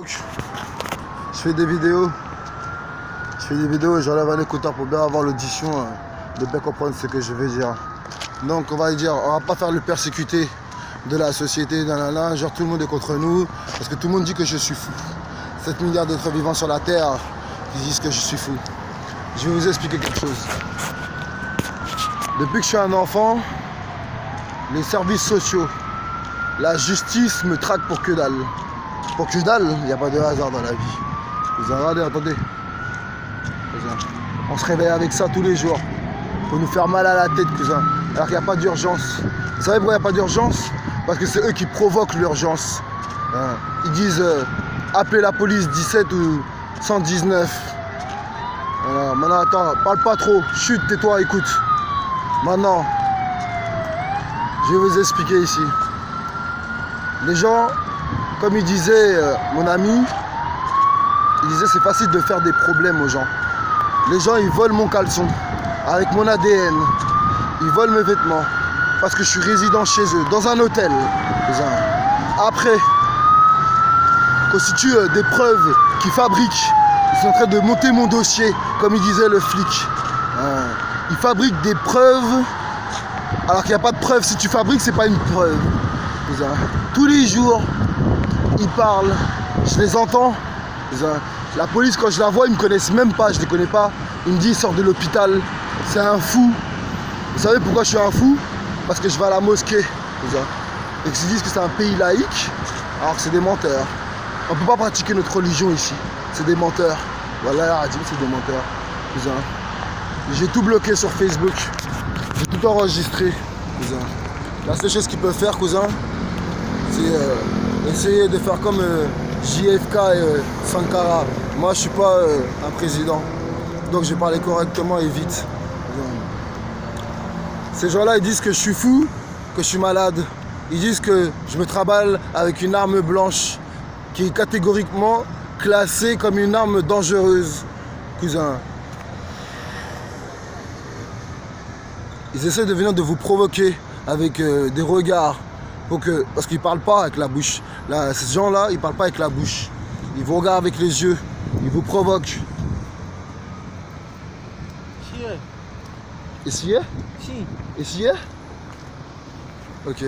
Facebook. Je fais des vidéos. Et j'enlève un écouteur pour bien avoir l'audition, de bien comprendre ce que je vais dire. Donc on va pas faire le persécuté de la société, genre tout le monde est contre nous, parce que tout le monde dit que je suis fou. 7 milliards d'êtres vivants sur la Terre qui disent que je suis fou. Je vais vous expliquer quelque chose. Depuis que je suis un enfant, les services sociaux, la justice me traque pour que dalle. Pour que dalle, il n'y a pas de hasard dans la vie. Vous regardez, attendez. On se réveille avec ça tous les jours. Pour nous faire mal à la tête, cousin. Alors qu'il n'y a pas d'urgence. Vous savez pourquoi il n'y a pas d'urgence? Parce que c'est eux qui provoquent l'urgence. Ils disent appelez la police 17 ou 119. Voilà. Maintenant, attends, parle pas trop. Chut, tais-toi, écoute. Maintenant, je vais vous expliquer ici. Les gens, comme il disait mon ami, il disait c'est facile de faire des problèmes aux gens. Les gens, ils volent mon caleçon avec mon ADN. Ils volent mes vêtements parce que je suis résident chez eux, dans un hôtel. Après, constituent des preuves qu'ils fabriquent. Ils sont en train de monter mon dossier, comme il disait le flic. Ils fabriquent des preuves, alors qu'il n'y a pas de preuve. Si tu fabriques, c'est pas une preuve. Tous les jours, ils parlent, je les entends. La police, quand je la vois, ils me connaissent même pas, je les connais pas. Ils me disent, sort de l'hôpital, c'est un fou. Vous savez pourquoi je suis un fou? Parce que je vais à la mosquée. Et qu'ils disent que c'est un pays laïque, alors que c'est des menteurs. On ne peut pas pratiquer notre religion ici. C'est des menteurs. Voilà, c'est des menteurs. J'ai tout bloqué sur Facebook. J'ai tout enregistré. La seule chose qu'ils peuvent faire, cousin, c'est essayer de faire comme JFK et Sankara. Moi, je suis pas un président. Donc, je vais parler correctement et vite. Ces gens-là, ils disent que je suis fou, que je suis malade. Ils disent que je me traballe avec une arme blanche qui est catégoriquement classée comme une arme dangereuse, cousin. Ils essaient de venir de vous provoquer avec des regards, parce qu'ils ne parlent pas avec la bouche. Là, ces gens-là, ils ne parlent pas avec la bouche. Ils vous regardent avec les yeux, ils vous provoquent. Ici? Ici? Ok.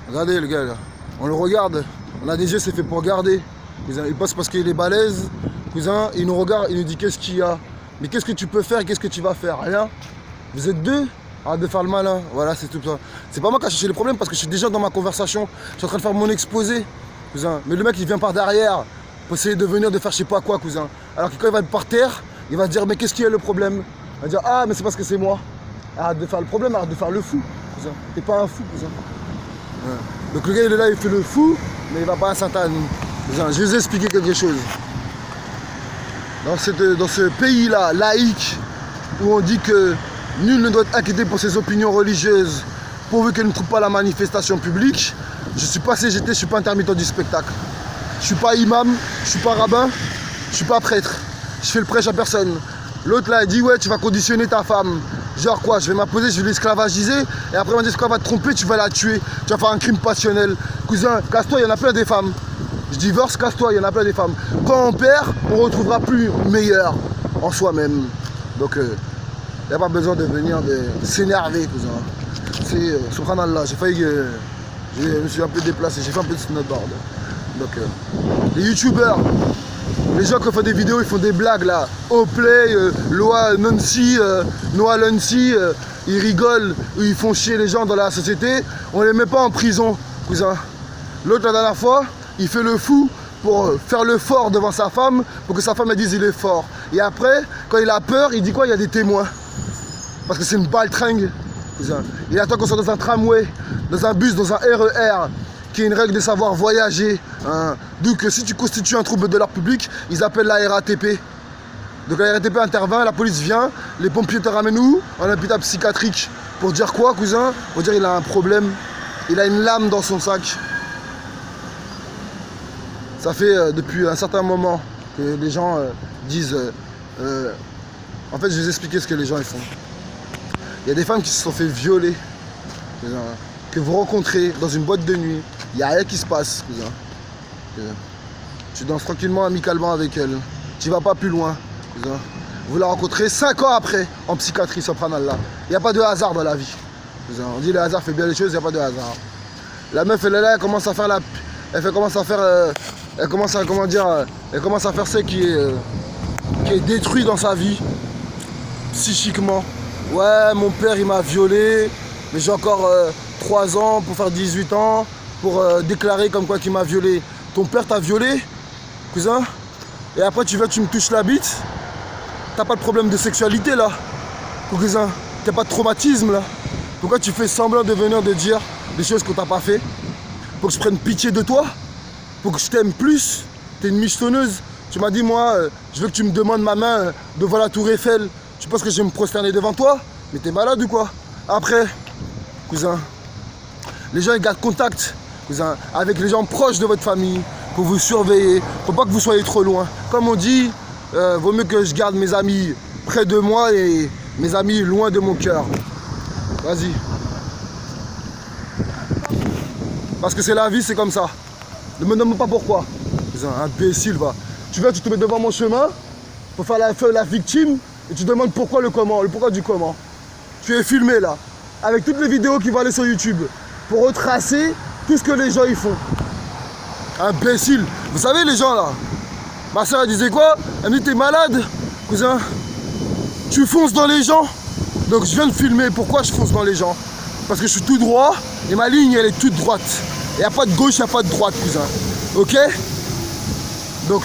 Regardez le gars là. On le regarde. On a des yeux, c'est fait pour regarder. Il passe parce qu'il est balèze. Cousin, il nous regarde, il nous dit qu'est-ce qu'il y a. Mais qu'est-ce que tu peux faire? Qu'est-ce que tu vas faire? Rien. Vous êtes deux. Arrête de faire le malin. Voilà, c'est tout ça. C'est pas moi qui ai cherché les problèmes parce que je suis déjà dans ma conversation. Je suis en train de faire mon exposé. Cousin. Mais le mec, il vient par derrière pour essayer de venir de faire je sais pas quoi, cousin. Alors que quand il va être par terre, il va se dire mais qu'est-ce qui est le problème? Il va dire ah, mais c'est parce que c'est moi. Arrête de faire le problème, arrête de faire le fou, cousin. T'es pas un fou, cousin. Donc le gars il est là, il fait le fou, mais il va pas à Sainte-Anne. Je vais vous expliquer quelque chose. Dans ce pays-là, laïque, où on dit que nul ne doit être inquiété pour ses opinions religieuses, pourvu qu'elle ne trouve pas la manifestation publique, je suis pas CGT, je suis pas intermittent du spectacle. Je suis pas imam, je suis pas rabbin, je suis pas prêtre. Je fais le prêche à personne. L'autre là, il dit ouais, tu vas conditionner ta femme. Genre quoi, je vais m'imposer, je vais l'esclavagiser, et après on va dire quoi, va te tromper, tu vas la tuer, tu vas faire un crime passionnel. Cousin, casse-toi, il y en a plein des femmes. Je divorce, casse-toi, il y en a plein des femmes. Quand on perd, on ne retrouvera plus meilleur en soi-même. Donc, il n'y a pas besoin de venir s'énerver, cousin. C'est, subhanallah, j'ai failli, je me suis un peu déplacé, j'ai fait un peu de snowboard. Donc, les youtubeurs, les gens qui font des vidéos, ils font des blagues là. Oplay, Loa Nancy, Noah Nancy, ils rigolent, ils font chier les gens dans la société. On les met pas en prison, cousin. L'autre la dernière fois, il fait le fou pour faire le fort devant sa femme, pour que sa femme elle dise il est fort. Et après, quand il a peur, il dit quoi? Il y a des témoins. Parce que c'est une baltringue, cousin. Il attend qu'on soit dans un tramway, dans un bus, dans un RER. Qui est une règle de savoir voyager. D'où que si tu constitues un trouble de l'ordre public, ils appellent la RATP. Donc la RATP intervient, la police vient, les pompiers te ramènent où? En hôpital psychiatrique. Pour dire quoi, cousin? Pour dire qu'il a un problème. Il a une lame dans son sac. Ça fait depuis un certain moment que les gens disent... en fait, je vais vous expliquer ce que les gens ils font. Il y a des femmes qui se sont fait violer. Que vous rencontrez dans une boîte de nuit. Il n'y a rien qui se passe, cousin. Tu danses tranquillement, amicalement avec elle. Tu vas pas plus loin. Vous la rencontrez 5 ans après en psychiatrie, Subhanallah. Il n'y a pas de hasard dans la vie. On dit le hasard fait bien les choses, il n'y a pas de hasard. La meuf, elle est là, elle commence à faire la... Elle commence à faire... elle commence à, comment dire... Elle commence à faire ce qui est détruit dans sa vie. Psychiquement. Ouais, mon père, il m'a violé. Mais j'ai encore 3 ans pour faire 18 ans. Pour déclarer comme quoi qu'il m'a violé. Ton père t'a violé, cousin? Et après, tu me touches la bite. T'as pas de problème de sexualité, là, cousin? T'as pas de traumatisme, là? Pourquoi tu fais semblant de venir de dire des choses qu'on t'a pas fait? Pour que je prenne pitié de toi? Pour que je t'aime plus? T'es une michetonneuse. Tu m'as dit, moi, je veux que tu me demandes ma main devant la tour Eiffel. Tu penses que je vais me prosterner devant toi? Mais t'es malade ou quoi? Après, cousin, les gens ils gardent contact, cousin, avec les gens proches de votre famille, pour vous surveiller, pour pas que vous soyez trop loin. Comme on dit, vaut mieux que je garde mes amis près de moi et mes amis loin de mon cœur. Vas-y. Parce que c'est la vie, c'est comme ça. Ne me demande pas pourquoi. Cousin, imbécile, va. Tu te mets devant mon chemin pour faire la victime et tu demandes pourquoi le comment, le pourquoi du comment. Tu es filmé là, avec toutes les vidéos qui vont aller sur YouTube pour retracer tout ce que les gens y font. Imbécile. Vous savez les gens là, ma soeur elle disait quoi? Elle me dit t'es malade, cousin. Tu fonces dans les gens. Donc je viens de filmer pourquoi je fonce dans les gens. Parce que je suis tout droit et ma ligne elle est toute droite. Il n'y a pas de gauche, il n'y a pas de droite, cousin. Ok? Donc,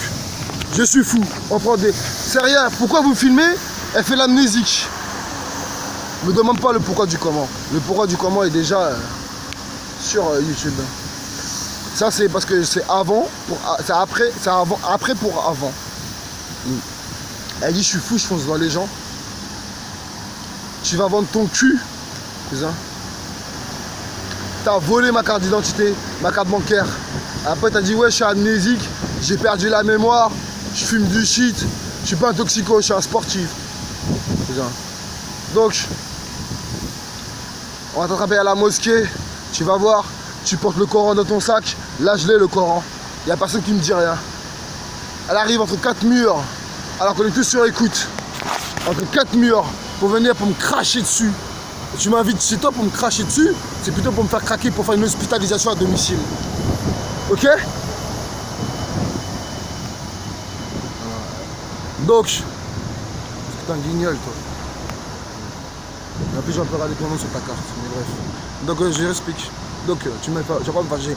je suis fou. On prend des... C'est rien. Pourquoi vous filmez? Elle fait l'amnésique. Ne me demande pas le pourquoi du comment. Le pourquoi du comment est déjà sur YouTube. Ça c'est parce que c'est avant, c'est après, c'est avant, après pour avant. Elle dit je suis fou, je fonce dans les gens. Tu vas vendre ton cul, cousin. T'as volé ma carte d'identité, ma carte bancaire. Après t'as dit ouais je suis amnésique, j'ai perdu la mémoire, je fume du shit, je suis pas un toxico, je suis un sportif. Cousin. Donc, on va t'attraper à la mosquée, tu vas voir, tu portes le Coran dans ton sac, lâche-le le Coran. Il n'y a personne qui me dit rien. Elle arrive entre 4 murs, alors qu'on est tous sur écoute. Entre 4 murs, pour venir pour me cracher dessus. Tu m'invites chez toi pour me cracher dessus, c'est plutôt pour me faire craquer, pour faire une hospitalisation à domicile. Ok? Donc, putain, guignol toi. En plus, j'en peux regarder ton nom sur ta carte, mais bref. Donc, je explique. Donc, tu m'as pas, je vais pas me fâcher.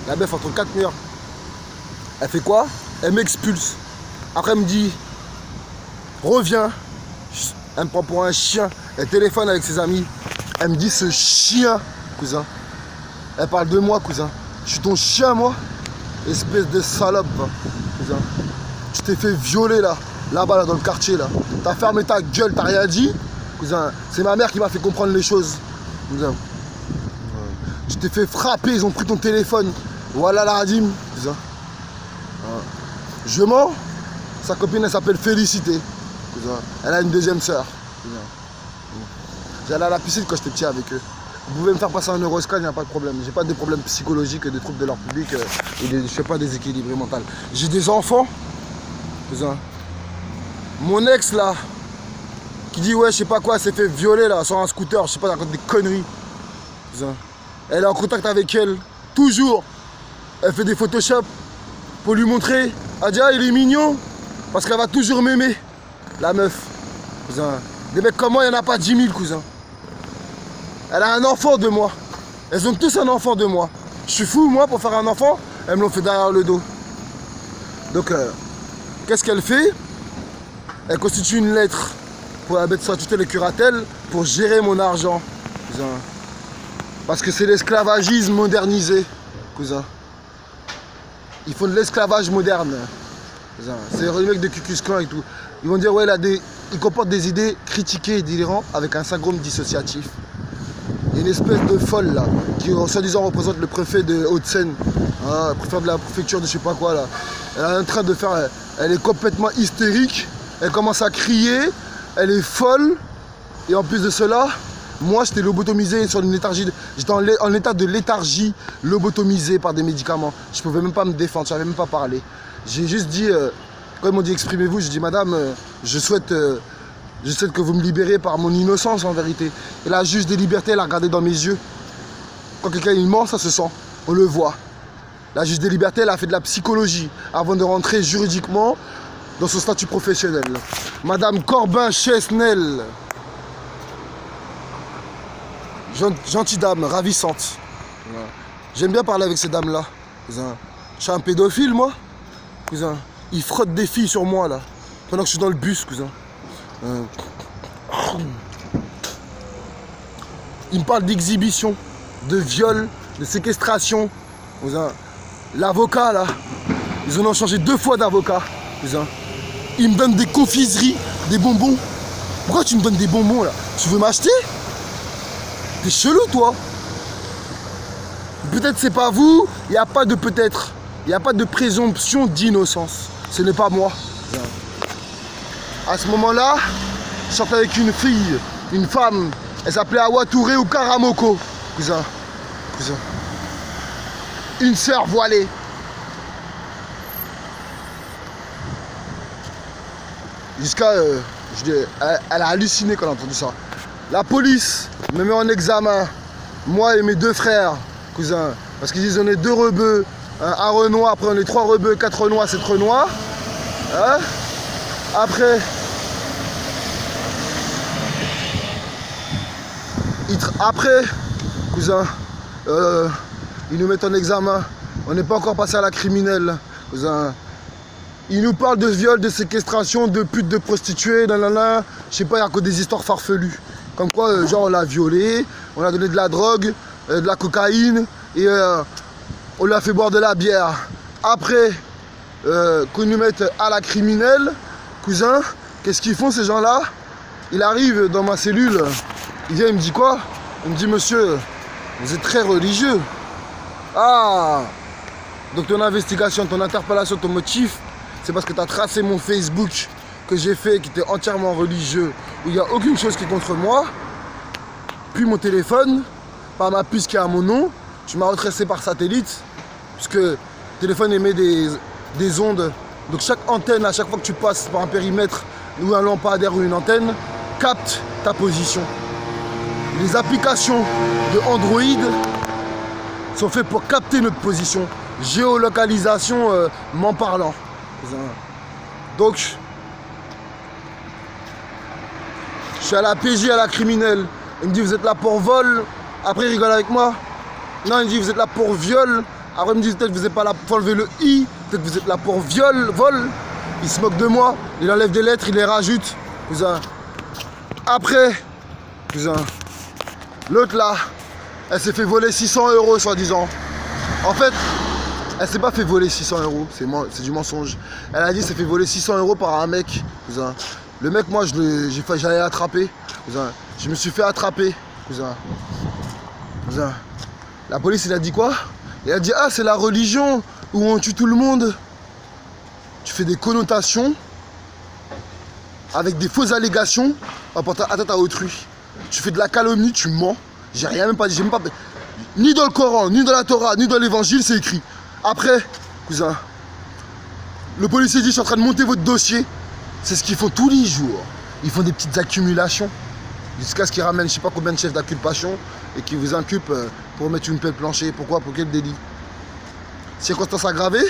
La meuf entre 4 murs. Elle fait quoi? Elle m'expulse. Après, elle me dit, reviens. Elle me prend pour un chien. Elle téléphone avec ses amis. Elle me dit, ce chien, cousin. Elle parle de moi, cousin. Je suis ton chien, moi. Espèce de salope, cousin. Tu t'es fait violer, là. Là-bas, là, dans le quartier, là. T'as fermé ta gueule, t'as rien dit. Cousin, c'est ma mère qui m'a fait comprendre les choses. Cousin. Tu t'es fait frapper, ils ont pris ton téléphone. Voilà la radim, cousin. Je mens. Sa copine, elle s'appelle Félicité. Cousin. Elle a une deuxième sœur. J'allais à la piscine quand j'étais petit avec eux. Vous pouvez me faire passer un Euroscan, il n'y a pas de problème. J'ai pas de problèmes psychologiques, des troubles de l'ordre public et je fais pas déséquilibré mental. J'ai des enfants. Cousin. Mon ex là, qui dit ouais je sais pas quoi, elle s'est fait violer là sur un scooter, je sais pas, elle raconte des conneries. Cousin. Elle est en contact avec elle, toujours. Elle fait des Photoshop pour lui montrer. Elle dit ah il est mignon, parce qu'elle va toujours m'aimer. La meuf. Cousin. Des mecs comme moi, il n'y en a pas 10 000, cousin. Elle a un enfant de moi. Elles ont tous un enfant de moi. Je suis fou, moi, pour faire un enfant. Elles me l'ont fait derrière le dos. Donc, qu'est-ce qu'elle fait? Elle constitue une lettre pour la mettre sur toutes les curatelles pour gérer mon argent, cousin. Parce que c'est l'esclavagisme modernisé, cousin. Ils font de l'esclavage moderne. C'est le mec de Cucus Clan et tout. Ils vont dire, ouais, il comporte des idées critiquées et délirantes avec un syndrome dissociatif. Il y a une espèce de folle là, qui soi-disant représente le préfet de Haute-Seine, hein, le préfet de la préfecture de je sais pas quoi là. Elle est en train de faire, elle est complètement hystérique, elle commence à crier, elle est folle, et en plus de cela, Moi, j'étais lobotomisé sur une léthargie. J'étais en état de léthargie, lobotomisé par des médicaments. Je pouvais même pas me défendre, je savais même pas parler. J'ai juste dit, quand ils m'ont dit exprimez-vous, j'ai dit madame, je souhaite que vous me libérez par mon innocence en vérité. Et la juge des libertés, elle a regardé dans mes yeux. Quand quelqu'un il ment, ça se sent, on le voit. La juge des libertés, elle a fait de la psychologie avant de rentrer juridiquement dans son statut professionnel. Madame Corbin-Chesnel, gentille dame, ravissante. J'aime bien parler avec ces dames-là. Je suis un pédophile, moi. Cousin, ils frottent des filles sur moi, là, pendant que je suis dans le bus, cousin. Ils me parlent d'exhibition, de viol, de séquestration. L'avocat, là, ils en ont changé 2 fois d'avocat. Ils me donnent des confiseries, des bonbons. Pourquoi tu me donnes des bonbons, là? Tu veux m'acheter? T'es chelou, toi. Peut-être c'est pas vous, il n'y a pas de peut-être. Il n'y a pas de présomption d'innocence. Ce n'est pas moi. À ce moment-là, je sortais avec une fille, une femme. Elle s'appelait Awa Touré ou Karamoko. Cousin. Une sœur voilée. Jusqu'à... elle a halluciné quand elle a entendu ça. La police me met en examen, moi et mes 2 frères, cousins. Parce qu'ils disent on est 2 rebeux, un Renoir, après on est 3 rebeux, 4 Renois, 7 Renois. Hein? Après... cousin, ils nous mettent en examen. On n'est pas encore passé à la criminelle, cousin. Ils nous parlent de viol, de séquestration, de pute, de prostituées, nanana. Je sais pas, il n'y a que des histoires farfelues. Comme quoi, genre, on l'a violé, on a donné de la drogue, de la cocaïne, et on lui a fait boire de la bière. Après, qu'on nous mette à la criminelle, cousin, qu'est-ce qu'ils font, ces gens-là? Il arrive dans ma cellule, il vient, il me dit quoi? Il me dit, monsieur, vous êtes très religieux. Ah! Donc ton investigation, ton interpellation, ton motif, c'est parce que tu as tracé mon Facebook que j'ai fait, qui était entièrement religieux, où il n'y a aucune chose qui est contre moi. Puis mon téléphone, par ma puce qui est à mon nom, tu m'as retracé par satellite, puisque le téléphone émet des ondes. Donc chaque antenne, à chaque fois que tu passes par un périmètre, ou un lampadaire ou une antenne, capte ta position. Les applications de Android sont faites pour capter notre position. Géolocalisation m'en parlant. Donc, je suis à la PJ, à la criminelle. Il me dit, vous êtes là pour vol. Après, il rigole avec moi. Non, il me dit, vous êtes là pour viol. Après, il me dit, peut-être que vous n'êtes pas là pour enlever le i. Peut-être que vous êtes là pour viol, vol. Il se moque de moi. Il enlève des lettres, il les rajoute. Cousin. Après, cousin, l'autre là, elle s'est fait voler 600 €, soi-disant. En fait, elle s'est pas fait voler 600 €, c'est du mensonge. Elle a dit qu'elle s'est fait voler 600 € par un mec, cousin. Le mec, moi, j'allais l'attraper, cousin. Je me suis fait attraper, cousin. Cousin. La police, il a dit quoi? Il a dit, ah, c'est la religion où on tue tout le monde. Tu fais des connotations avec des fausses allégations en portant atteinte à autrui. Tu fais de la calomnie, tu mens. J'ai rien même pas dit, ni dans le Coran, ni dans la Torah, ni dans l'évangile, c'est écrit. Après, cousin, le policier dit, je suis en train de monter votre dossier. C'est ce qu'ils font tous les jours. Ils font des petites accumulations jusqu'à ce qu'ils ramènent je sais pas combien de chefs d'inculpation et qu'ils vous inculpent pour mettre une pelle plancher. Pourquoi? Pour quel délit? Circonstance aggravée.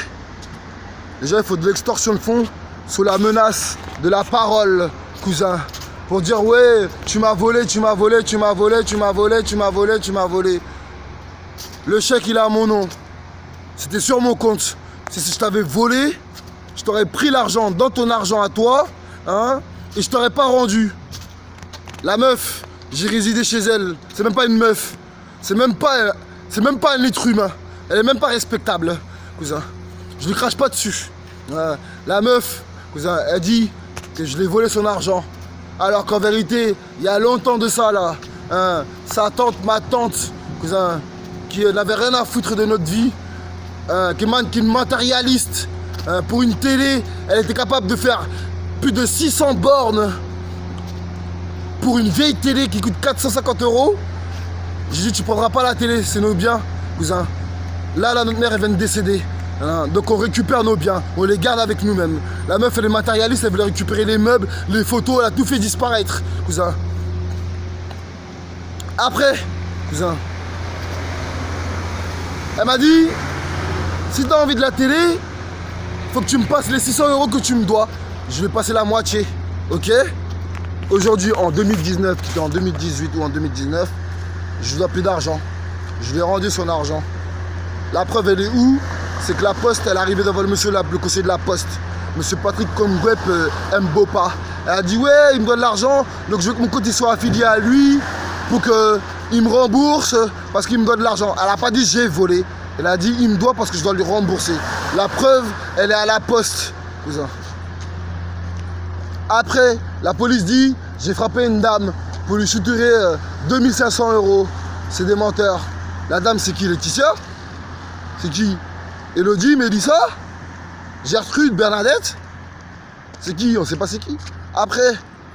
Déjà, il faut de l'extorsion de fonds sous la menace de la parole, cousin. Pour dire, ouais, tu m'as volé, tu m'as volé, tu m'as volé, tu m'as volé, tu m'as volé, tu m'as volé. Le chèque, il est à mon nom. C'était sur mon compte. Si je t'avais volé, je t'aurais pris l'argent dans ton argent à toi, hein, et je t'aurais pas rendu. La meuf, j'ai résidé chez elle. C'est même pas une meuf. C'est même pas un être humain. Elle est même pas respectable, cousin. Je ne crache pas dessus. La meuf, cousin, elle dit que je l'ai volé son argent. Alors qu'en vérité, il y a longtemps de ça là, hein, sa tante, ma tante, cousin, qui n'avait rien à foutre de notre vie, qui est matérialiste, pour une télé, elle était capable de faire plus de 600 bornes pour une vieille télé qui coûte 450 €. J'ai dit, tu prendras pas la télé, c'est nos biens, cousin. Là, notre mère, elle vient de décéder. Hein, donc on récupère nos biens, on les garde avec nous-mêmes. La meuf, elle est matérialiste, elle voulait récupérer les meubles, les photos, elle a tout fait disparaître, cousin. Après, cousin, elle m'a dit, si t'as envie de la télé, faut que tu me passes les 600 € que tu me dois. Je vais passer la moitié, ok? Aujourd'hui, en 2019, qui était en 2018 ou en 2019, je lui dois plus d'argent. Je lui ai rendu son argent. La preuve, elle est où? C'est que la poste, elle est arrivée devant le monsieur, le conseiller de la poste. Monsieur Patrick Kongwep Mbopa. Elle a dit, ouais, il me donne de l'argent, donc je veux que mon compte il soit affilié à lui pour qu'il me rembourse parce qu'il me donne de l'argent. Elle n'a pas dit j'ai volé. Elle a dit, il me doit parce que je dois lui rembourser. La preuve, elle est à la poste, cousin. Après, la police dit, j'ai frappé une dame pour lui soutirer 2500 €. C'est des menteurs. La dame, c'est qui? Laetitia? C'est qui? Elodie, Mélissa? Gertrude, Bernadette? C'est qui? On sait pas c'est qui. Après,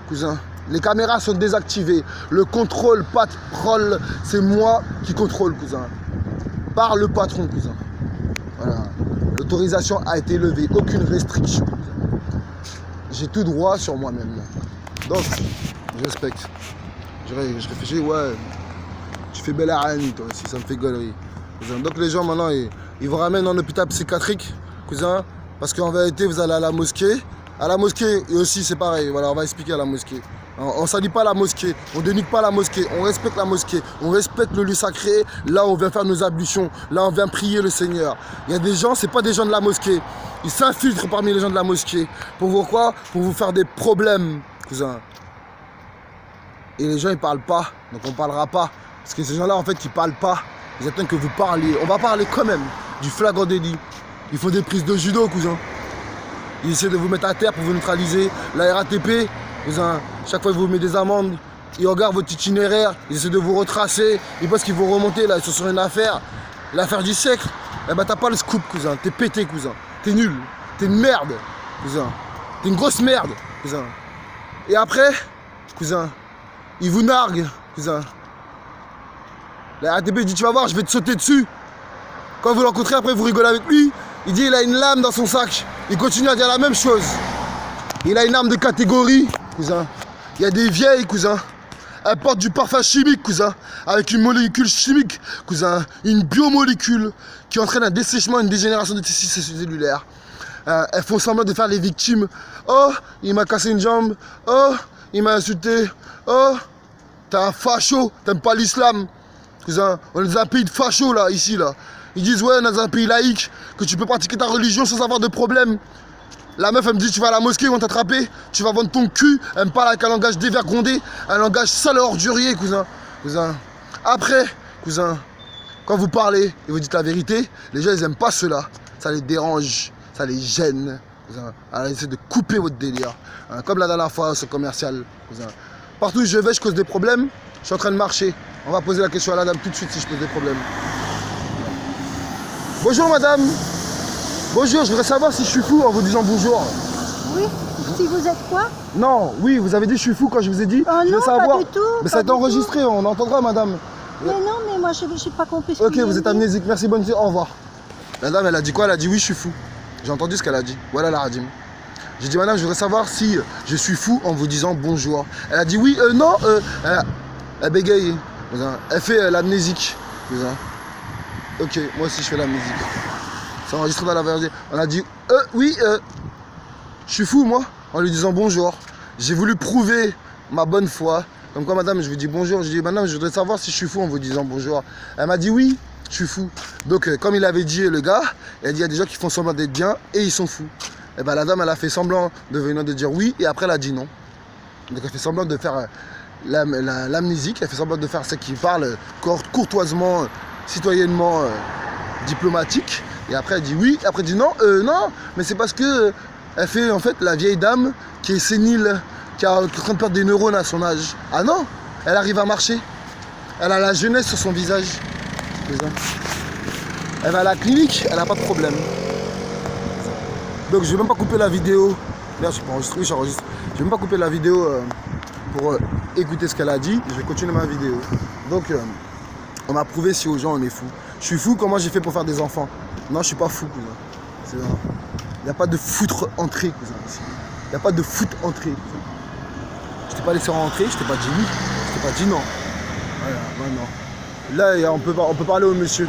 cousin, les caméras sont désactivées. Le contrôle, patron, c'est moi qui contrôle, cousin. Par le patron, cousin. Voilà. L'autorisation a été levée. Aucune restriction. J'ai tout droit sur moi-même. Donc, je respecte. Je réfléchis, ouais. Tu fais belle arène, toi aussi, ça me fait gaulerie. Donc les gens maintenant, ils vous ramènent en hôpital psychiatrique, cousin, parce qu'en vérité, vous allez à la mosquée. À la mosquée, et aussi, c'est pareil. Voilà, on va expliquer à la mosquée. On ne salit pas la mosquée, on ne dénigre pas la mosquée, on respecte la mosquée, on respecte le lieu sacré. Là, on vient faire nos ablutions, là, on vient prier le Seigneur. Il y a des gens, ce n'est pas des gens de la mosquée. Ils s'infiltrent parmi les gens de la mosquée. Pour vous quoi? Pour vous faire des problèmes, cousin. Et les gens, ils ne parlent pas, donc on ne parlera pas. Parce que ces gens-là, en fait, ils ne parlent pas. Ils attendent que vous parliez. On va parler quand même du flagrant délit. Ils font des prises de judo, cousin. Ils essaient de vous mettre à terre pour vous neutraliser. La RATP, cousin, chaque fois qu'ils vous mettent des amendes, ils regardent votre itinéraire, ils essaient de vous retracer. Ils pensent qu'ils vont remonter, là, ils sont sur une affaire. L'affaire du siècle. Eh ben, t'as pas le scoop, cousin. T'es pété, cousin. T'es nul. T'es une merde, cousin. T'es une grosse merde, cousin. Et après, cousin, ils vous narguent, cousin. La RATP dit, tu vas voir, je vais te sauter dessus. Quand vous l'rencontrez, après vous rigolez avec lui. Il dit, il a une lame dans son sac. Il continue à dire la même chose. Il a une arme de catégorie, cousin. Il y a des vieilles, cousin. Elles portent du parfum chimique, cousin. Avec une molécule chimique, cousin. Une biomolécule qui entraîne un dessèchement, une dégénération des tissus cellulaires. Elles font semblant de faire les victimes. Oh, il m'a cassé une jambe. Oh, il m'a insulté. Oh, t'es un facho. T'aimes pas l'islam. Cousin, on est dans un pays de fachos là, ici là. Ils disent ouais, on est dans un pays laïque, que tu peux pratiquer ta religion sans avoir de problème. La meuf elle me dit tu vas à la mosquée, ils vont t'attraper, tu vas vendre ton cul. Elle me parle avec un langage dévergondé, un langage sale et ordurier, cousin. Cousin. Après, cousin, quand vous parlez et vous dites la vérité, les gens ils aiment pas cela. Ça les dérange, ça les gêne. Cousin. Alors ils essaient de couper votre délire. Hein, comme la dernière fois, ce commercial. Cousin. Partout où je vais, je cause des problèmes. Je suis en train de marcher. On va poser la question à la dame tout de suite si je pose des problèmes. Bonjour madame. Bonjour, je voudrais savoir si je suis fou en vous disant bonjour. Oui, si vous êtes quoi? Non, oui, vous avez dit je suis fou quand je vous ai dit. Oh je veux non, savoir. pas du tout. Mais ça a été enregistré, on entendra madame. Mais non, mais moi je n'ai pas compris ce Ok, que vous êtes amnésique, merci, bonne nuit, au revoir. La dame, elle a dit quoi? Elle a dit oui, je suis fou. J'ai entendu ce qu'elle a dit. Voilà la radim. J'ai dit madame, je voudrais savoir si je suis fou en vous disant bonjour. Elle a dit oui, non, elle bégaye. Elle fait l'amnésique. Ok, moi aussi je fais l'amnésique. C'est enregistré dans la vérité. On a dit oui, je suis fou moi, en lui disant bonjour. J'ai voulu prouver ma bonne foi. Comme quoi madame, je vous dis bonjour. Je dis madame, je voudrais savoir si je suis fou en vous disant bonjour. Elle m'a dit oui, je suis fou. Donc comme il avait dit le gars, elle dit il y a des gens qui font semblant d'être bien et ils sont fous. Et ben la dame elle a fait semblant de venir de dire oui et après elle a dit non. Donc elle fait semblant de faire l'amnésique, elle fait semblant de faire ce qui parle courtoisement, citoyennement, diplomatique. Et après elle dit oui, et après elle dit non, non, mais c'est parce que elle fait en fait la vieille dame qui est sénile, qui est en train de perdre des neurones à son âge. Ah non, elle arrive à marcher. Elle a la jeunesse sur son visage. Elle va à la clinique, elle n'a pas de problème. Donc je vais même pas couper la vidéo. Là je suis pas enregistré, oui, j'enregistre. Je vais même pas couper la vidéo pour écouter ce qu'elle a dit. Je vais continuer ma vidéo. Donc, on a prouvé si aux gens on est fou. Je suis fou, comment j'ai fait pour faire des enfants? Non, je suis pas fou, cousin. Il n'y a pas de foutre entrée, cousin. Il n'y a pas de foot entrée. Je t'ai pas laissé rentrer, je t'ai pas dit oui, je t'ai pas dit non. Voilà, maintenant. Là, on peut parler au monsieur.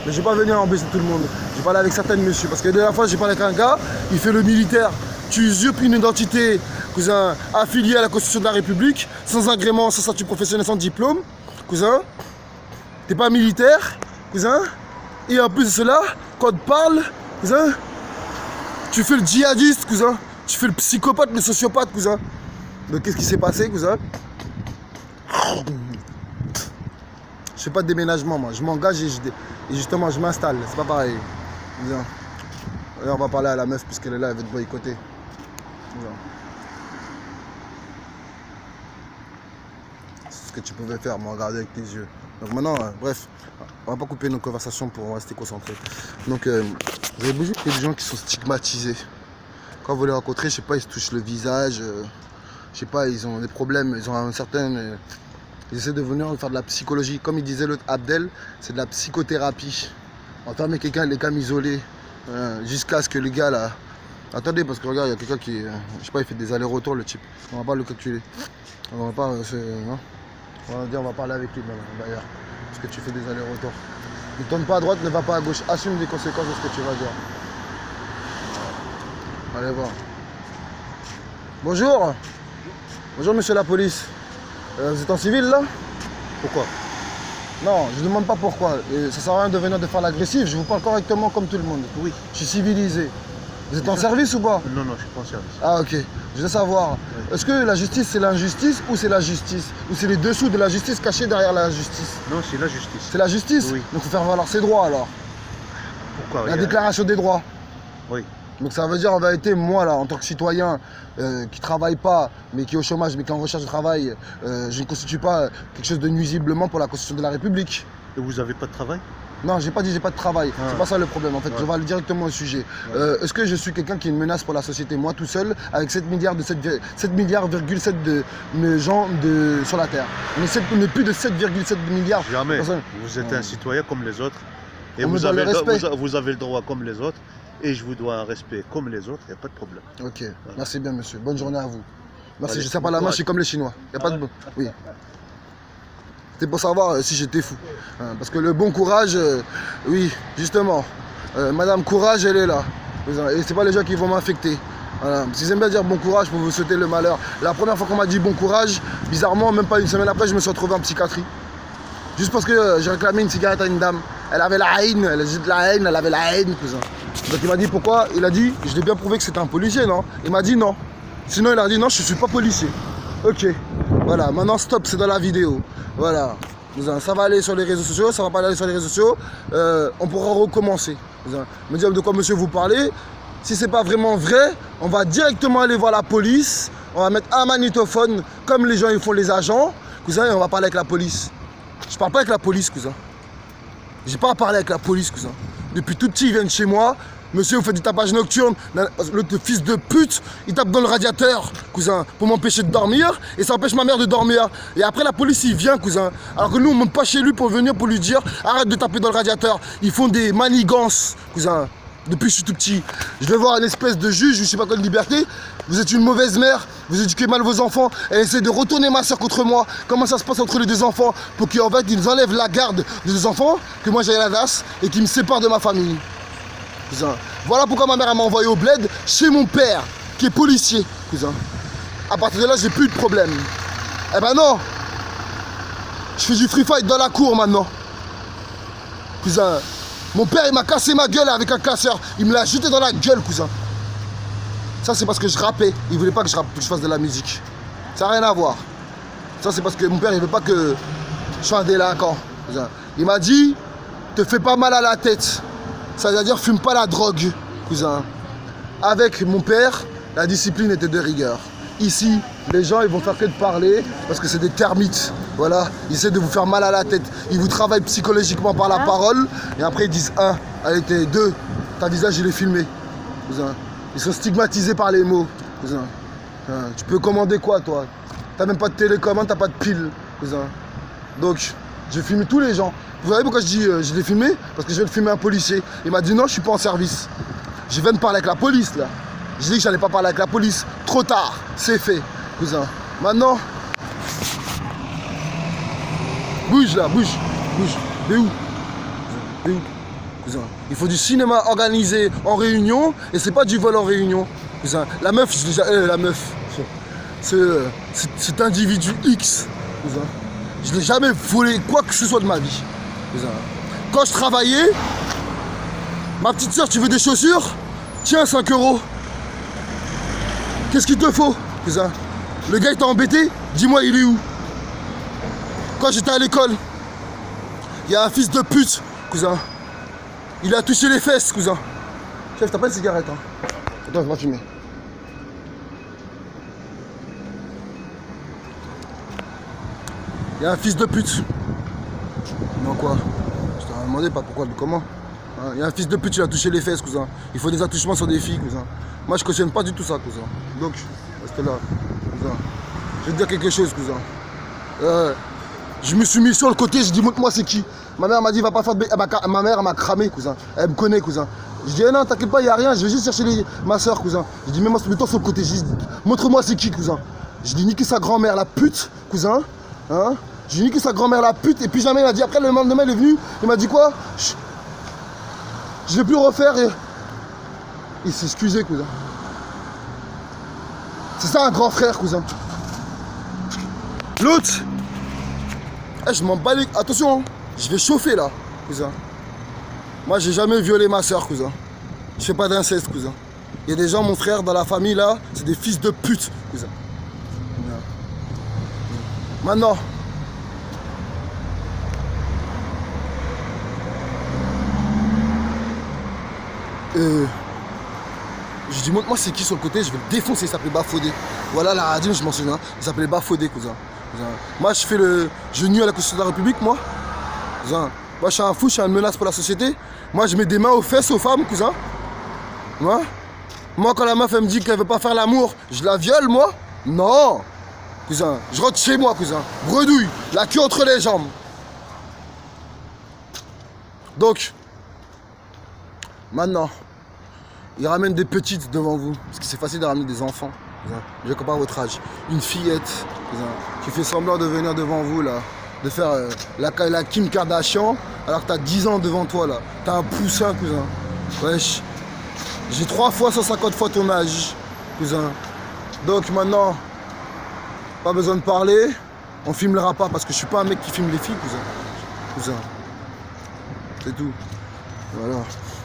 Mais je vais pas venir embêter tout le monde. Je vais parler avec certains monsieur. Parce que la dernière fois, j'ai parlé avec un gars, il fait le militaire. Tu usurpes une identité, cousin, affiliée à la Constitution de la République, sans agrément, sans statut professionnel, sans diplôme. Cousin, t'es pas militaire, cousin. Et en plus de cela, quand on te parle, cousin, tu fais le djihadiste, cousin. Tu fais le psychopathe, le sociopathe, cousin. Donc qu'est-ce qui s'est passé, cousin? Je fais pas de déménagement, moi. Je m'engage et justement je m'installe. C'est pas pareil. Cousin. Et on va parler à la meuf puisqu'elle est là, elle veut te boycotter. C'est ce que tu pouvais faire, me regarder avec tes yeux. Donc maintenant, bref, on va pas couper nos conversations pour rester concentrés. Donc, vous avez besoin qu'il y ait des gens qui sont stigmatisés. Quand vous les rencontrez, je sais pas, ils se touchent le visage, je sais pas, ils ont des problèmes, ils ont un certain... ils essaient de venir faire de la psychologie. Comme il disait l'autre Abdel, c'est de la psychothérapie. Enfermer quelqu'un, les cams isolés, jusqu'à ce que le gars là... Attendez, parce que regarde, il y a quelqu'un qui... je sais pas, il fait des allers-retours, le type. On va pas le calculer. On va pas... non. On va dire, on va parler avec lui d'ailleurs. Parce que tu fais des allers-retours. Ne tourne pas à droite, ne va pas à gauche. Assume les conséquences de ce que tu vas dire. Allez voir. Bonjour. Bonjour monsieur la police. Vous êtes en civil là? Pourquoi? Non, je ne demande pas pourquoi. Et ça sert à rien de venir de faire l'agressif. Je vous parle correctement comme tout le monde. Oui. Je suis civilisé. Vous êtes en service ou pas? Non, non, je suis pas en service. Ah ok. Je veux savoir, Oui. est-ce que la justice c'est l'injustice ou c'est la justice? Ou c'est les dessous de la justice cachés derrière la justice? Non, c'est la justice. C'est la justice? Oui. Donc il faut faire valoir ses droits alors. Pourquoi? La déclaration des droits. Oui. Donc ça veut dire en vérité, moi là, en tant que citoyen qui travaille pas, mais qui est au chômage, mais qui est en recherche de travail, je ne constitue pas quelque chose de nuisiblement pour la Constitution de la République. Et vous avez pas de travail? Non, j'ai pas dit j'ai pas de travail. Ah. C'est pas ça le problème en fait. Ouais. Je vais aller directement au sujet. Ouais. Est-ce que je suis quelqu'un qui est une menace pour la société, moi tout seul, avec 7 milliards de gens sur la Terre? On est plus de 7,7 milliards. Jamais. Personne. Vous êtes un citoyen comme les autres. Et On me vous doit le avez, respect. vous avez le droit comme les autres. Et je vous dois un respect comme les autres. Il n'y a pas de problème. Ok, merci bien monsieur. Bonne journée à vous. Merci, Allez, je ne sais pas la main, je suis comme les Chinois. Y a pas de... Oui. C'était pour savoir si j'étais fou. Parce que le bon courage, oui, justement. Madame Courage, elle est là. Et c'est pas les gens qui vont m'infecter. Voilà. Parce qu'ils aiment bien dire bon courage pour vous souhaiter le malheur. La première fois qu'on m'a dit bon courage, bizarrement, même pas une semaine après, je me suis retrouvé en psychiatrie. Juste parce que j'ai réclamé une cigarette à une dame. Elle avait la haine, elle avait de la haine, elle avait la haine, cousin. Donc il m'a dit pourquoi? Il a dit, je l'ai bien prouvé que c'était un policier, non? Il m'a dit non. Sinon il a dit non, je suis pas policier. Ok, voilà, maintenant stop, c'est dans la vidéo. Voilà, ça va aller sur les réseaux sociaux, ça va pas aller sur les réseaux sociaux. On pourra recommencer. Me dire de quoi monsieur vous parlez. Si c'est pas vraiment vrai, on va directement aller voir la police. On va mettre un magnétophone, comme les gens ils font les agents. Cousin, et on va parler avec la police. Je parle pas avec la police, cousin. J'ai pas à parler avec la police, cousin. Depuis tout petit, ils viennent chez moi. Monsieur, vous faites du tapage nocturne. Le fils de pute, il tape dans le radiateur, cousin, pour m'empêcher de dormir. Et ça empêche ma mère de dormir. Et après, la police, il vient, cousin. Alors que nous, on monte pas chez lui pour venir pour lui dire arrête de taper dans le radiateur. Ils font des manigances, cousin. Depuis que je suis tout petit. Je vais voir une espèce de juge, je sais pas quelle liberté. Vous êtes une mauvaise mère, vous éduquez mal vos enfants. Elle essaie de retourner ma soeur contre moi. Comment ça se passe entre les deux enfants? Pour qu'en fait, ils enlèvent la garde des deux enfants, que moi j'ai la DAS, et qu'ils me séparent de ma famille. Cousin. Voilà pourquoi ma mère m'a envoyé au bled chez mon père, qui est policier, cousin. À partir de là, j'ai plus de problème. Eh ben non. Je fais du free fight dans la cour maintenant. Cousin. Mon père, il m'a cassé ma gueule avec un casseur. Il me l'a jeté dans la gueule, cousin. Ça, c'est parce que je rappais. Il voulait pas que je fasse de la musique. Ça n'a rien à voir. Ça, c'est parce que mon père, il veut pas que je sois un délinquant, cousin. Il m'a dit, te fais pas mal à la tête. Ça veut dire, fume pas la drogue, cousin. Avec mon père, la discipline était de rigueur. Ici, les gens, ils vont faire que de parler parce que c'est des termites. Voilà, ils essaient de vous faire mal à la tête. Ils vous travaillent psychologiquement par la parole. Et après, ils disent 1, allez, t'es 2. Ta visage, il est filmé. Cousin. Ils sont stigmatisés par les mots. Cousin. Tu peux commander quoi, toi? T'as même pas de télécommande, t'as pas de pile, cousin. Donc, j'ai filmé tous les gens. Vous savez pourquoi je dis je l'ai filmé? Parce que je vais le filmer un policier. Il m'a dit non, je suis pas en service. Je viens de parler avec la police là. J'ai dit que j'allais pas parler avec la police. Trop tard, c'est fait, cousin. Maintenant, bouge là, bouge, bouge. De où? De où? Cousin. Il faut du cinéma organisé en réunion et c'est pas du vol en réunion. Cousin. La meuf, la meuf. Cet individu X, cousin. Je n'ai jamais volé quoi que ce soit de ma vie. Cousin. Quand je travaillais, ma petite soeur, tu veux des chaussures? Tiens, 5 €. Qu'est-ce qu'il te faut, cousin? Le gars il t'a embêté? Dis-moi, il est où? Quand j'étais à l'école, il y a un fils de pute, cousin. Il a touché les fesses, cousin. Chef, t'as pas une cigarette, hein? Attends, je vais fumer. Il y a un fils de pute. Non, quoi? Je t'ai demandé pas pourquoi, comment. Hein, il y a un fils de pute, il a touché les fesses, cousin. Il faut des attouchements sur des filles, cousin. Moi, je cautionne pas du tout ça, cousin. Donc, reste là, cousin. Je vais te dire quelque chose, cousin. Je me suis mis sur le côté, je dis, montre-moi c'est qui. Ma mère m'a dit, va pas faire de ma mère m'a cramé, cousin. Elle me connaît, cousin. Je dis, non, t'inquiète pas, il n'y a rien, je vais juste chercher ma soeur, cousin. Je dis, mets-toi sur le côté, je dis, montre-moi c'est qui, cousin. Je dis, niquer sa grand-mère, la pute, cousin. Hein? J'ai niqué sa grand-mère, la pute, et puis jamais il m'a dit, après le lendemain, il est venu, il m'a dit quoi? Je vais plus refaire et. Il s'est excusé, cousin. C'est ça un grand frère, cousin. L'autre, je m'en bats les... Attention, hein. Je vais chauffer là, cousin. Moi, j'ai jamais violé ma soeur, cousin. Je fais pas d'inceste, cousin. Il y a des gens, mon frère, dans la famille là, c'est des fils de pute, cousin. Maintenant, je dis, montre-moi c'est qui sur le côté, je vais le défoncer, il s'appelait Bafodé. Voilà la radine, je m'en souviens, il s'appelait Bafodé, cousin. Moi, je fais le... Je nuis à la Constitution de la République, moi. Cousin. Moi, je suis un fou, je suis une menace pour la société. Moi, je mets des mains aux fesses aux femmes, cousin. Moi, quand la meuf, elle me dit qu'elle veut pas faire l'amour, je la viole, moi? Non. Cousin, je rentre chez moi, cousin. Bredouille, la queue entre les jambes. Donc, maintenant, il ramène des petites devant vous. Parce que c'est facile de ramener des enfants. Je vais comparer votre âge. Une fillette, cousin, qui fait semblant de venir devant vous, là. De faire la Kim Kardashian, alors que t'as 10 ans devant toi, là. T'as un poussin, cousin. Wesh. J'ai 3 fois 150 fois ton âge, cousin. Donc maintenant, pas besoin de parler. On filmera pas parce que je suis pas un mec qui filme les filles, cousin. C'est tout. Voilà.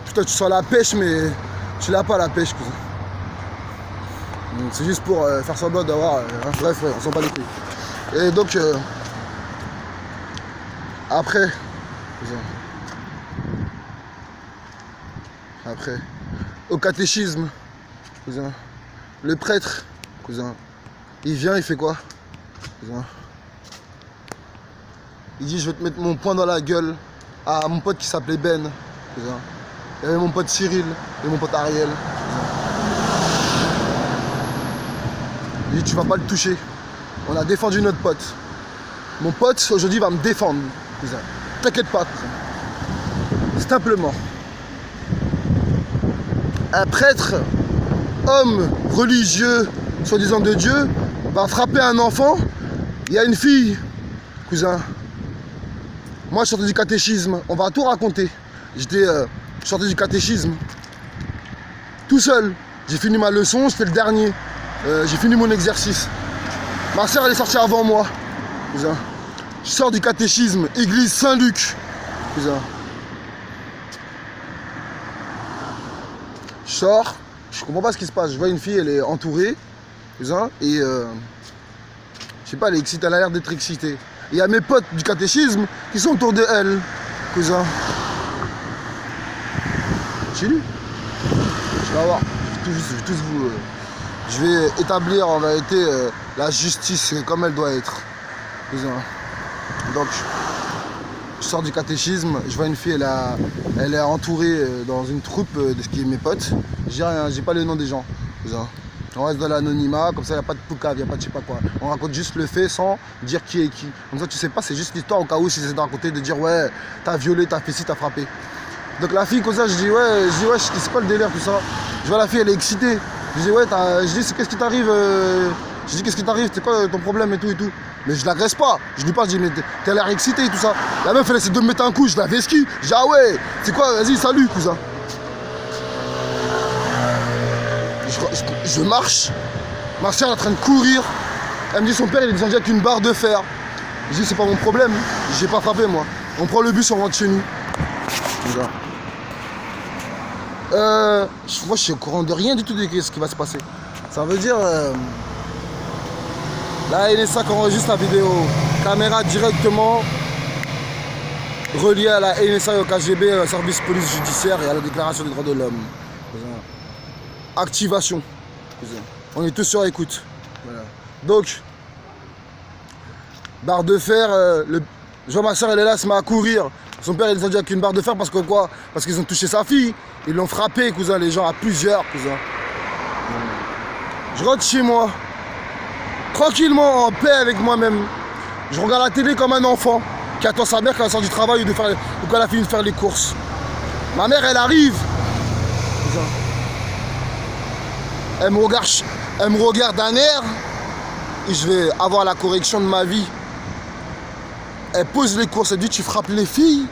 Putain, tu sens la pêche, mais tu l'as pas la pêche, cousin. C'est juste pour faire semblant d'avoir... bref, ouais, on s'en bat les couilles. Et donc, après, cousin. Après, au catéchisme, cousin. Le prêtre, cousin. Il vient, il fait quoi, cousin? Il dit, je vais te mettre mon poing dans la gueule à mon pote qui s'appelait Ben, cousin. Il y avait mon pote Cyril et mon pote Ariel. Il dit, tu vas pas le toucher. On a défendu notre pote. Mon pote, aujourd'hui, va me défendre, cousin. T'inquiète pas, cousin. Simplement. Un prêtre, homme religieux, soi-disant de Dieu, va frapper un enfant. Il y a une fille, cousin. Moi, je sortais du catéchisme. On va tout raconter. J'étais sorti du catéchisme. Tout seul. J'ai fini ma leçon, c'était le dernier. J'ai fini mon exercice. Ma soeur, elle est sortie avant moi, cousin. Je sors du catéchisme, église Saint-Luc, cousin. Je sors, je comprends pas ce qui se passe. Je vois une fille, elle est entourée, cousin, et je sais pas, elle est excitée, elle a l'air d'être excitée. Il y a mes potes du catéchisme qui sont autour de elle, cousin. Chez lui. Je vais voir. Je vais établir en vérité la justice comme elle doit être, cousin. Donc, je sors du catéchisme, je vois une fille, elle est entourée dans une troupe de ce qui est mes potes. J'ai rien, j'ai pas le nom des gens, cousin. On reste dans l'anonymat, comme ça il n'y a pas de poucave, il n'y a pas de je sais pas quoi. On raconte juste le fait sans dire qui est qui. Comme ça tu sais pas, c'est juste l'histoire au cas où si c'est d'un côté de dire ouais, t'as violé, t'as fait ci, t'as frappé. Donc la fille comme ça, je dis ouais, c'est quoi le délire tout ça. Je vois la fille, elle est excitée. Je dis ouais, qu'est-ce qui t'arrive Je dis qu'est-ce qui t'arrive, c'est quoi ton problème et tout. Mais je l'agresse pas. Je lui parle, je dis mais t'as l'air excité et tout ça. La meuf elle essaie de me mettre un coup, je la vesquille. Je dis ah ouais, c'est quoi, vas-y, salut cousin. Je marche, ma soeur est en train de courir. Elle me dit son père il est descendu avec une barre de fer. Je dis c'est pas mon problème, j'ai pas frappé moi. On prend le bus, on rentre chez nous. Moi je suis au courant de rien du tout de ce qui va se passer. Ça veut dire la NSA qui enregistre la vidéo, caméra directement reliée à la NSA et au KGB, service police judiciaire et à la déclaration des droits de l'homme. Activation. On est tous sur écoute. Voilà. Donc, barre de fer, je vois ma soeur, elle est là, elle se met à courir. Son père, il est descendu avec une barre de fer parce que quoi? Parce qu'ils ont touché sa fille. Ils l'ont frappé, cousin, les gens, à plusieurs, cousin. Je rentre chez moi, tranquillement, en paix avec moi-même. Je regarde la télé comme un enfant qui attend sa mère quand elle sort du travail ou quand elle a fini de faire les courses. Ma mère, elle arrive. Cousin. Elle me regarde d'un air et je vais avoir la correction de ma vie. Elle pose les courses, elle dit tu frappes les filles.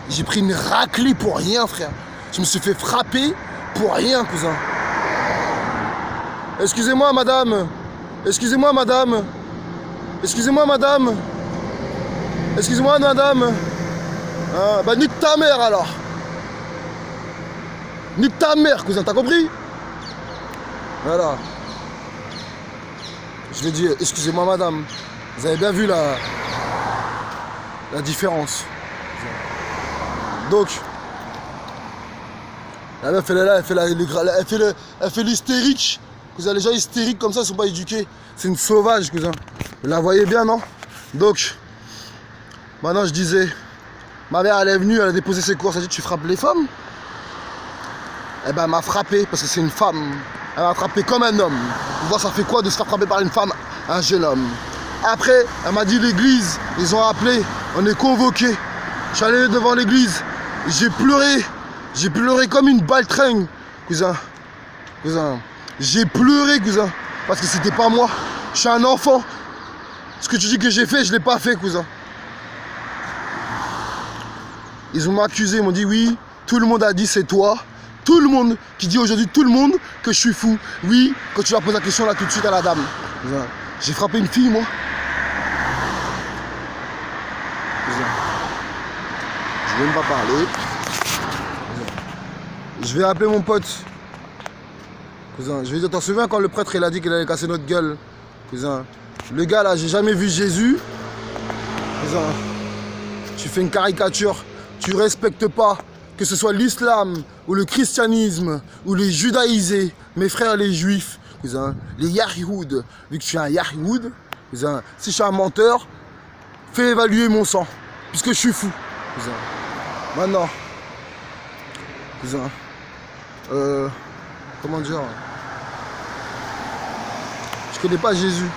J'ai pris une raclée pour rien, frère. Je me suis fait frapper pour rien, cousin. Excusez-moi, madame. Excusez-moi, madame. Excusez-moi, madame. Excusez-moi, madame. Ah, bah nique ta mère alors. Nique ta mère, cousin, t'as compris? Voilà. Je vais dire, excusez-moi madame, vous avez bien vu la différence. Donc, la meuf elle est là, elle fait l'hystérique. Les gens hystériques comme ça, ils sont pas éduqués. C'est une sauvage, cousin. Vous la voyez bien, non? Donc, maintenant je disais, ma mère elle est venue, elle a déposé ses courses, elle a dit tu frappes les femmes? Eh ben elle m'a frappé parce que c'est une femme. Elle m'a frappé comme un homme. Vous voyez ça fait quoi de se faire frapper par une femme, un jeune homme. Après, elle m'a dit l'église, ils ont appelé, on est convoqués. Je suis allé devant l'église, j'ai pleuré comme une baltringue, cousin. J'ai pleuré, cousin, parce que c'était pas moi. Je suis un enfant. Ce que tu dis que j'ai fait, je l'ai pas fait, cousin. Ils ont m'accusé, ils m'ont dit oui, tout le monde a dit c'est toi. Tout le monde qui dit aujourd'hui, tout le monde, que je suis fou. Oui, quand tu vas poser la question là tout de suite à la dame. J'ai frappé une fille, moi. Je vais même pas parler. Je vais appeler mon pote. Cousin, je vais dire, t'en souviens quand le prêtre il a dit qu'il allait casser notre gueule? Cousin, le gars là, j'ai jamais vu Jésus. Cousin, tu fais une caricature, tu respectes pas. Que ce soit l'islam, ou le christianisme, ou les judaïsés, mes frères les juifs, cousin, les yahiouds, vu que je suis un yahioud, cousin, si je suis un menteur, fais évaluer mon sang, puisque je suis fou, cousin. Maintenant, cousin, comment dire, je connais pas Jésus.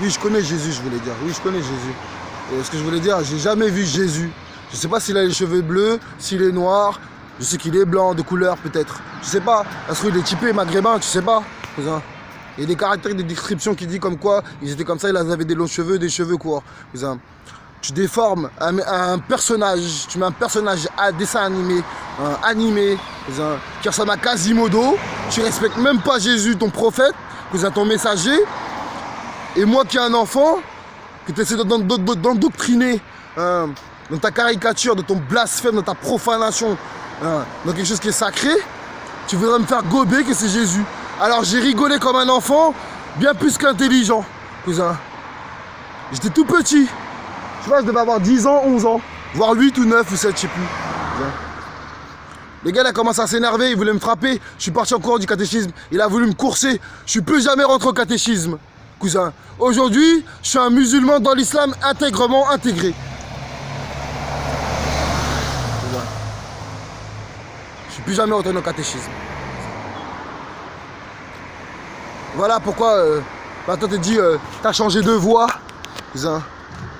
Oui, je connais Jésus, je voulais dire, oui, je connais Jésus. Et ce que je voulais dire, j'ai jamais vu Jésus. Je sais pas s'il a les cheveux bleus, s'il est noir, je sais qu'il est blanc, de couleur peut-être. Je sais pas, parce qu'il est typé maghrébin, tu sais pas. Il y a des caractères, des descriptions qui disent comme quoi ils étaient comme ça, ils avaient des longs cheveux, des cheveux courts. Tu déformes un personnage, tu mets un personnage à dessin animé, qui ressemble à Quasimodo, tu respectes même pas Jésus, ton prophète, ton messager, et moi qui ai un enfant, que tu essaies d'endoctriner dans ta caricature, dans ton blasphème, dans ta profanation, dans quelque chose qui est sacré, tu voudrais me faire gober que c'est Jésus. Alors j'ai rigolé comme un enfant, bien plus qu'intelligent, cousin. J'étais tout petit. Je vois, je devais avoir 10 ans, 11 ans, voire 8 ou 9 ou 7, je sais plus. Le gars, il a commencé à s'énerver, il voulait me frapper. Je suis parti en cours du catéchisme, il a voulu me courser. Je suis plus jamais rentré au catéchisme, cousin. Aujourd'hui, je suis un musulman dans l'islam intégrement intégré. Je suis plus jamais retourné au catéchisme. Voilà pourquoi toi te dis t'as changé de voix, cousin.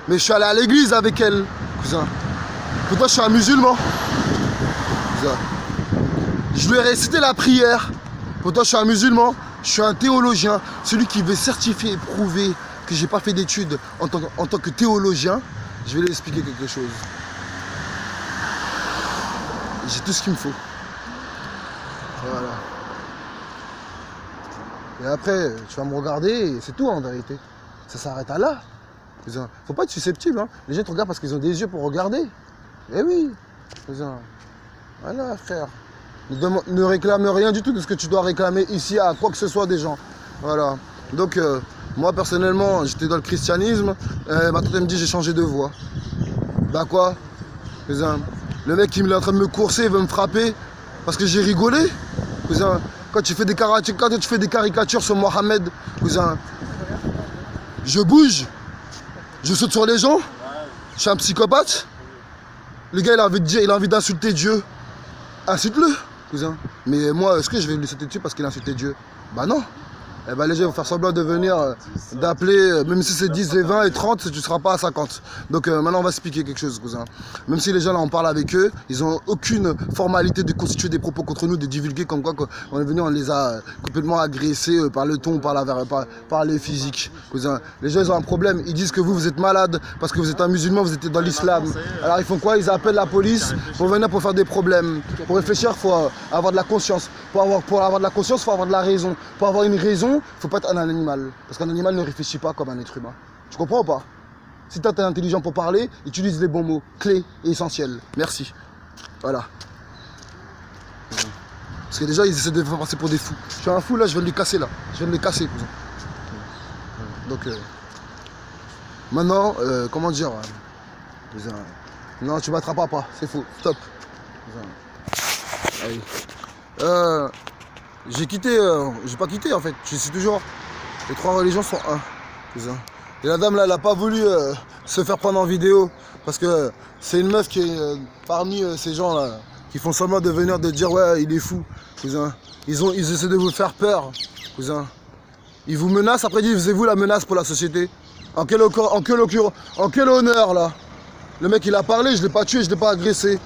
Mais je suis allé à l'église avec elle, cousin. Pourtant je suis un musulman. Cousin. Je lui ai récité la prière. Pourtant je suis un musulman. Je suis un théologien. Celui qui veut certifier et prouver que j'ai pas fait d'études en tant que théologien, je vais lui expliquer quelque chose. J'ai tout ce qu'il me faut. Voilà. Et après, tu vas me regarder et c'est tout en vérité. Ça s'arrête à là. Faut pas être susceptible. Hein. Les gens te regardent parce qu'ils ont des yeux pour regarder. Eh oui. Voilà, frère. Ne réclame rien du tout de ce que tu dois réclamer ici à quoi que ce soit des gens. Voilà. Donc, moi personnellement, j'étais dans le christianisme. Ma tante me dit j'ai changé de voix. Bah quoi? Le mec, il est en train de me courser, il veut me frapper parce que j'ai rigolé. Cousin, quand tu fais des caricatures sur Mohamed, cousin, je bouge, je saute sur les gens, je suis un psychopathe. Le gars, il a envie d'insulter Dieu. Insulte-le, cousin. Mais moi, est-ce que je vais lui sauter dessus parce qu'il a insulté Dieu? Bah non. Eh ben les gens vont faire semblant de venir, d'appeler, même si c'est 10 et 20 et 30, tu ne seras pas à 50. Donc maintenant on va expliquer quelque chose, cousin. Même si les gens là on parle avec eux, ils n'ont aucune formalité de constituer des propos contre nous, de divulguer comme quoi on est venu, on les a complètement agressés par le ton, par les physiques, cousin. Les gens ils ont un problème, ils disent que vous êtes malade parce que vous êtes un musulman, vous êtes dans l'islam. Alors ils font quoi? Ils appellent la police pour venir pour faire des problèmes. Pour réfléchir, il faut avoir de la conscience. Pour avoir de la conscience, il faut avoir de la raison. Pour avoir une raison, il ne faut pas être un animal. Parce qu'un animal ne réfléchit pas comme un être humain. Tu comprends ou pas? Si toi, tu es intelligent pour parler, utilise les bons mots, clés et essentiels. Merci. Voilà. Parce que déjà, ils essaient de me faire passer pour des fous. Je suis un fou, là, je viens de lui casser, là. Je viens de les casser, cousin. Donc, maintenant, comment dire cousin, non, tu m'attrapes pas, c'est faux. Stop. Allez. J'ai quitté, j'ai pas quitté en fait, je suis toujours, les trois religions sont un, cousin. Et la dame là, elle a pas voulu se faire prendre en vidéo, parce que c'est une meuf qui est parmi ces gens là, qui font semblant de venir de dire ouais, il est fou, cousin. Ils essaient de vous faire peur, cousin. Ils vous menacent, après ils disent, faisiez-vous la menace pour la société? En quel honneur là? Le mec il a parlé, je l'ai pas tué, je l'ai pas agressé.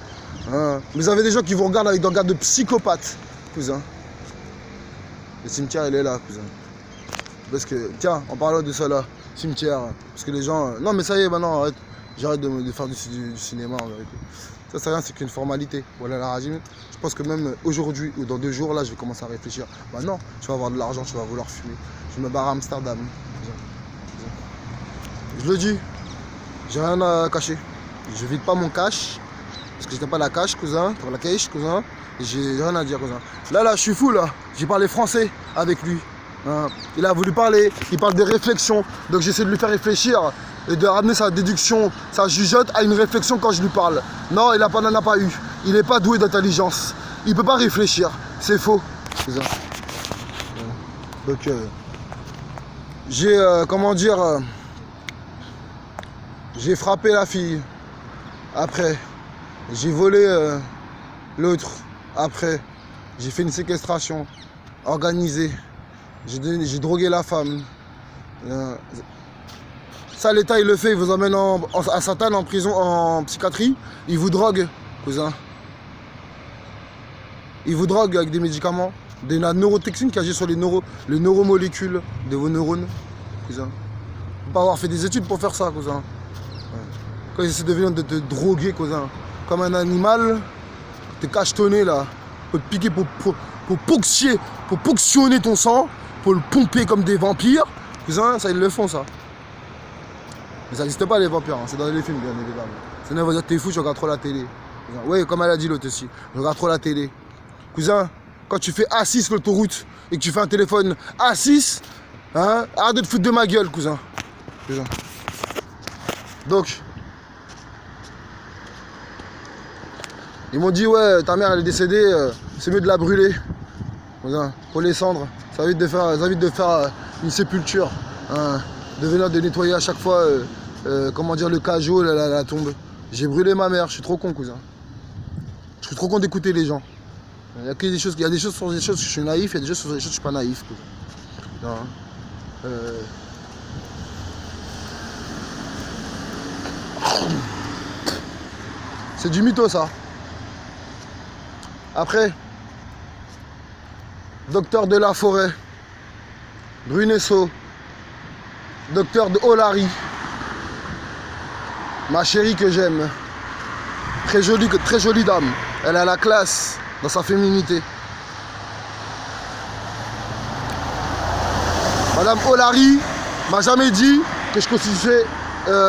Hein. Vous avez des gens qui vous regardent avec des regards de psychopathe, cousin. Le cimetière, il est là, cousin. Parce que, tiens, en parlant de ça là, cimetière, parce que les gens... non, mais ça y est, maintenant, arrête. J'arrête de faire du cinéma, en vérité. Ça, c'est rien, c'est qu'une formalité. Voilà, la régime. Je pense que même aujourd'hui ou dans 2 jours, là, je vais commencer à réfléchir. Bah non, tu vas avoir de l'argent, tu vas vouloir fumer. Je me barre à Amsterdam. Cousin. Je le dis, j'ai rien à cacher. Je vide pas mon cash, parce que je n'ai pas la cash, cousin, pour la cash, cousin. J'ai rien à dire, cousin. Là, je suis fou, là. J'ai parlé français avec lui. Hein. Il a voulu parler, il parle des réflexions. Donc j'essaie de lui faire réfléchir et de ramener sa déduction, sa jugeote à une réflexion quand je lui parle. Non, il n'en a pas eu. Il n'est pas doué d'intelligence. Il ne peut pas réfléchir. C'est faux, cousin. Donc, j'ai, comment dire, j'ai frappé la fille. Après, j'ai volé l'autre. Après, j'ai fait une séquestration organisée. J'ai drogué la femme. Ça, l'État, il le fait. Il vous emmène à Satan, en prison, en psychiatrie. Il vous drogue, cousin. Il vous drogue avec des médicaments. Des neurotoxines qui agissent sur les neuromolécules de vos neurones, cousin. Il faut pas avoir fait des études pour faire ça, cousin. Quand ils essaient de venir de te droguer, cousin, comme un animal, t'es cachetonné là, pour te piquer, pour ponctionner ton sang, pour le pomper comme des vampires, cousin, ça ils le font ça. Mais ça n'existe pas les vampires, hein. C'est dans les films bien évidemment. C'est ne va dire t'es fou, tu regardes trop la télé. Oui, comme elle a dit l'autre aussi, je regarde trop la télé. Cousin, quand tu fais A6 l'autoroute et que tu fais un téléphone A6, hein, arrête de te foutre de ma gueule, cousin. Donc, ils m'ont dit, ouais, ta mère elle est décédée, c'est mieux de la brûler. Pour les cendres, ça évite de faire une sépulture. Hein, de venir de nettoyer à chaque fois, comment dire, le cajot, la tombe. J'ai brûlé ma mère, je suis trop con, cousin. Je suis trop con d'écouter les gens. Il y a des choses sur des choses, je suis naïf, il y a des choses sur des choses, je suis pas naïf, cousin. Non. C'est du mytho ça. Après, docteur de la Forêt, Brunesso, docteur de Olari, ma chérie que j'aime, très jolie dame, elle a la classe dans sa féminité. Madame Olari m'a jamais dit que je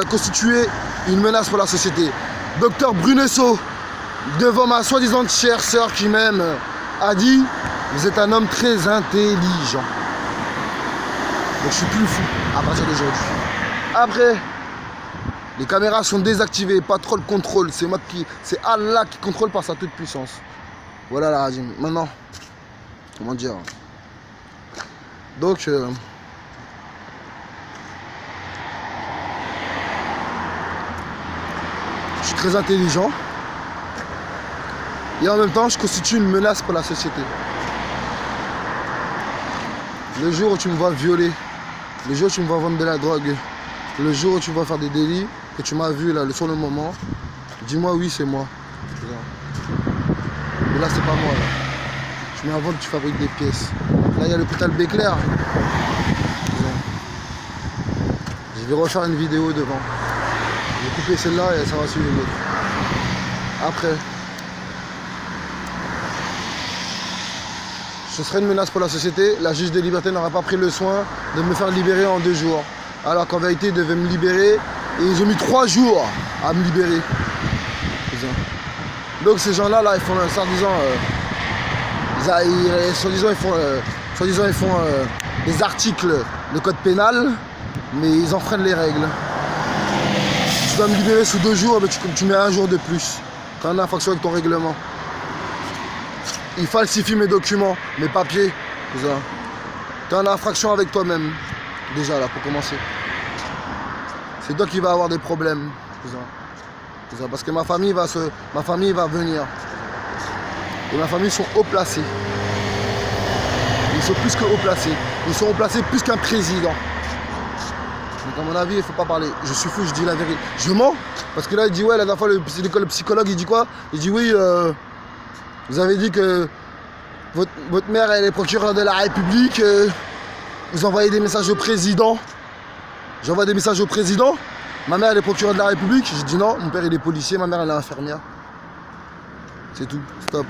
constituais une menace pour la société. Docteur Brunesso, devant ma soi-disant chère sœur qui m'aime, a dit « Vous êtes un homme très intelligent ». Donc je suis plus fou à partir d'aujourd'hui. Après, les caméras sont désactivées, pas trop le contrôle. C'est Allah qui contrôle par sa toute puissance. Voilà la radio. Maintenant, comment dire? Donc, je suis très intelligent. Et en même temps, je constitue une menace pour la société. Le jour où tu me vois violer, le jour où tu me vois vendre de la drogue, le jour où tu me vois faire des délits, que tu m'as vu là, sur le moment, dis-moi oui, c'est moi. Mais là, c'est pas moi. Là. Tu m'inventes, tu fabriques des pièces. Là, il y a l'hôpital Béclair. Je vais refaire une vidéo devant. Je vais couper celle-là et ça va suivre une autre. Après, ce serait une menace pour la société. La juge des libertés n'aura pas pris le soin de me faire libérer en 2 jours. Alors qu'en vérité, ils devaient me libérer. Et ils ont mis 3 jours à me libérer. Donc ces gens-là, là, ils font soi-disant, ils font des articles de code pénal, mais ils enfreignent les règles. Tu dois me libérer sous 2 jours, mais tu mets 1 jour de plus. Tu as une infraction avec ton règlement. Ils falsifient mes documents, mes papiers. Tu as une infraction avec toi-même. Déjà là, pour commencer. C'est toi qui vas avoir des problèmes. Parce que ma famille va venir. Et ma famille sont haut placés. Ils sont plus que haut placés. Ils sont haut placés plus qu'un président. Donc à mon avis, il ne faut pas parler. Je suis fou, je dis la vérité. Je mens. Parce que là, il dit, ouais, la dernière fois, le psychologue, il dit quoi? Il dit, oui, vous avez dit que votre mère, elle est procureure de la République. Vous envoyez des messages au président. J'envoie des messages au président. Ma mère, elle est procureure de la République. J'ai dit non. Mon père, il est policier. Ma mère, elle est infirmière. C'est tout. Stop.